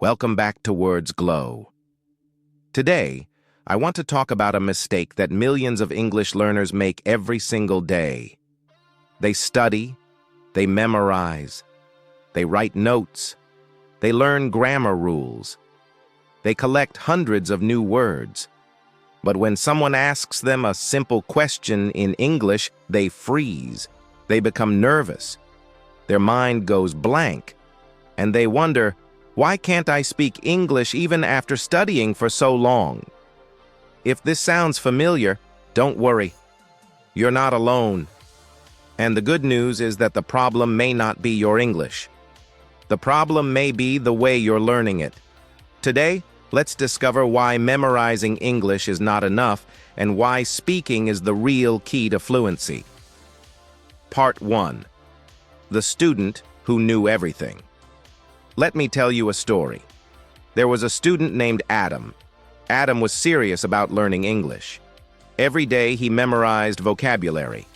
Welcome back to Words Glow. Today, I want to talk about a mistake that millions of English learners make every single day. They study, they memorize, they write notes, they learn grammar rules, they collect hundreds of new words. But when someone asks them a simple question in English, they freeze, they become nervous, their mind goes blank, and they wonder, why can't I speak English even after studying for so long? If this sounds familiar, don't worry. You're not alone. And the good news is that the problem may not be your English. The problem may be the way you're learning it. Today, let's discover why memorizing English is not enough and why speaking is the real key to fluency. Part 1. The student who knew everything. Let me tell you a story. There was a student named Adam. Adam was serious about learning English. Every day he memorized vocabulary.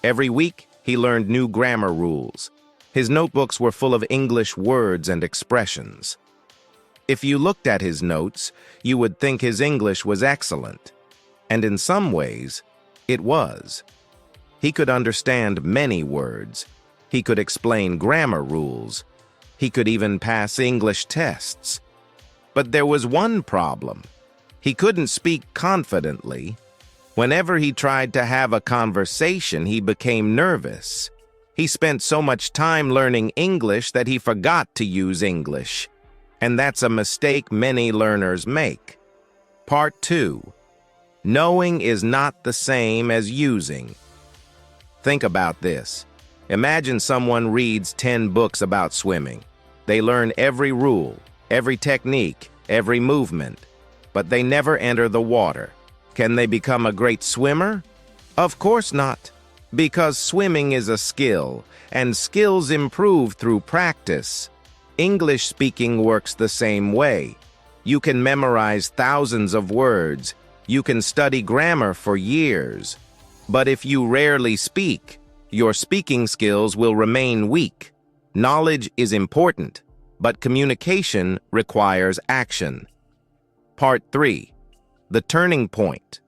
Every week he learned new grammar rules. His notebooks were full of English words and expressions. If you looked at his notes, you would think his English was excellent. And in some ways, it was. He could understand many words. He could explain grammar rules. He could even pass English tests. But there was one problem. He couldn't speak confidently. Whenever he tried to have a conversation, he became nervous. He spent so much time learning English that he forgot to use English. And that's a mistake many learners make. Part 2. Knowing is not the same as using. Think about this. Imagine someone reads 10 books about swimming. They learn every rule, every technique, every movement, but they never enter the water. Can they become a great swimmer? Of course not, because swimming is a skill, and skills improve through practice. English speaking works the same way. You can memorize thousands of words. You can study grammar for years. But if you rarely speak, your speaking skills will remain weak. Knowledge is important, but communication requires action. Part 3. The turning point.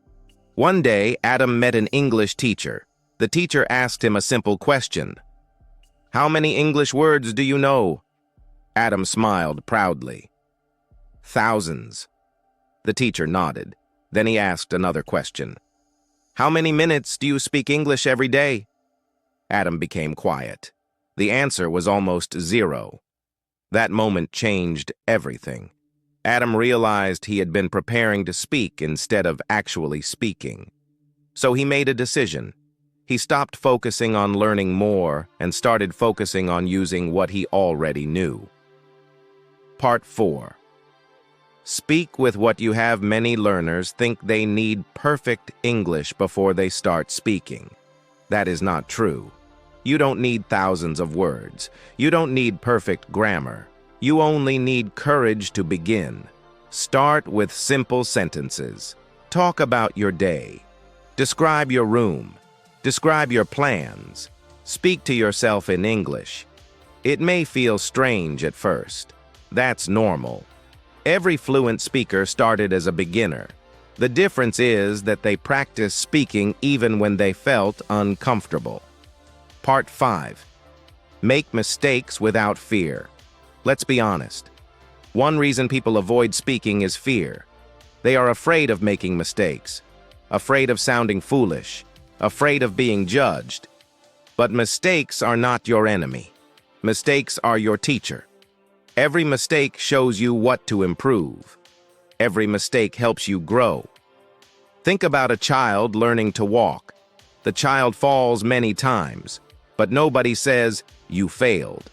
One day, Adam met an English teacher. The teacher asked him a simple question. How many English words do you know? Adam smiled proudly. Thousands. The teacher nodded. Then he asked another question. How many minutes do you speak English every day? Adam became quiet. The answer was almost 0. That moment changed everything. Adam realized he had been preparing to speak instead of actually speaking. So he made a decision. He stopped focusing on learning more and started focusing on using what he already knew. Part 4. Speak with what you have. Many learners think they need perfect English before they start speaking. That is not true. You don't need thousands of words. You don't need perfect grammar. You only need courage to begin. Start with simple sentences. Talk about your day. Describe your room. Describe your plans. Speak to yourself in English. It may feel strange at first. That's normal. Every fluent speaker started as a beginner. The difference is that they practiced speaking even when they felt uncomfortable. Part 5. Make mistakes without fear. Let's be honest. One reason people avoid speaking is fear. They are afraid of making mistakes, afraid of sounding foolish, afraid of being judged. But mistakes are not your enemy. Mistakes are your teacher. Every mistake shows you what to improve. Every mistake helps you grow. Think about a child learning to walk. The child falls many times, but nobody says, "You failed."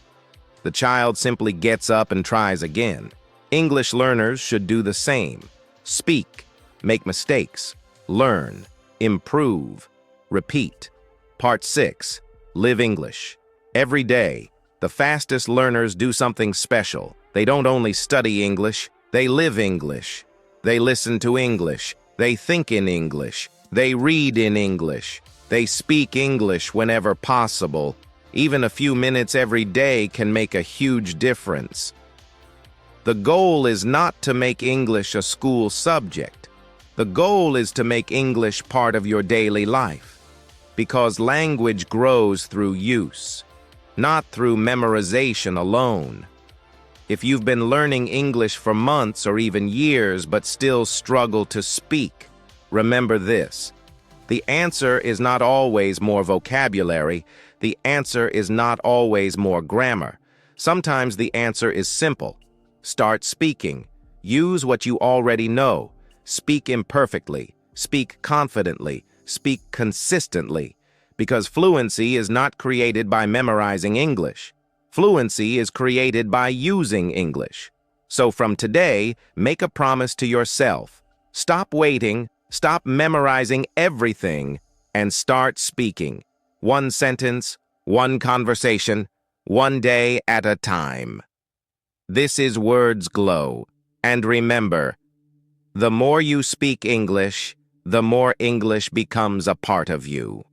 The child simply gets up and tries again. English learners should do the same. Speak, make mistakes, learn, improve, repeat. Part 6. Live English. Every day, the fastest learners do something special. They don't only study English, they live English. They listen to English. They think in English. They read in English. They speak English whenever possible. Even a few minutes every day can make a huge difference. The goal is not to make English a school subject. The goal is to make English part of your daily life, because language grows through use, not through memorization alone. If you've been learning English for months or even years but still struggle to speak, remember this. The answer is not always more vocabulary. The answer is not always more grammar. Sometimes the answer is simple. Start speaking. Use what you already know. Speak imperfectly. Speak confidently. Speak consistently. Because fluency is not created by memorizing English. Fluency is created by using English. So from today, make a promise to yourself. Stop waiting, stop memorizing everything, and start speaking. One sentence, one conversation, one day at a time. This is Words Glow. And remember, the more you speak English, the more English becomes a part of you.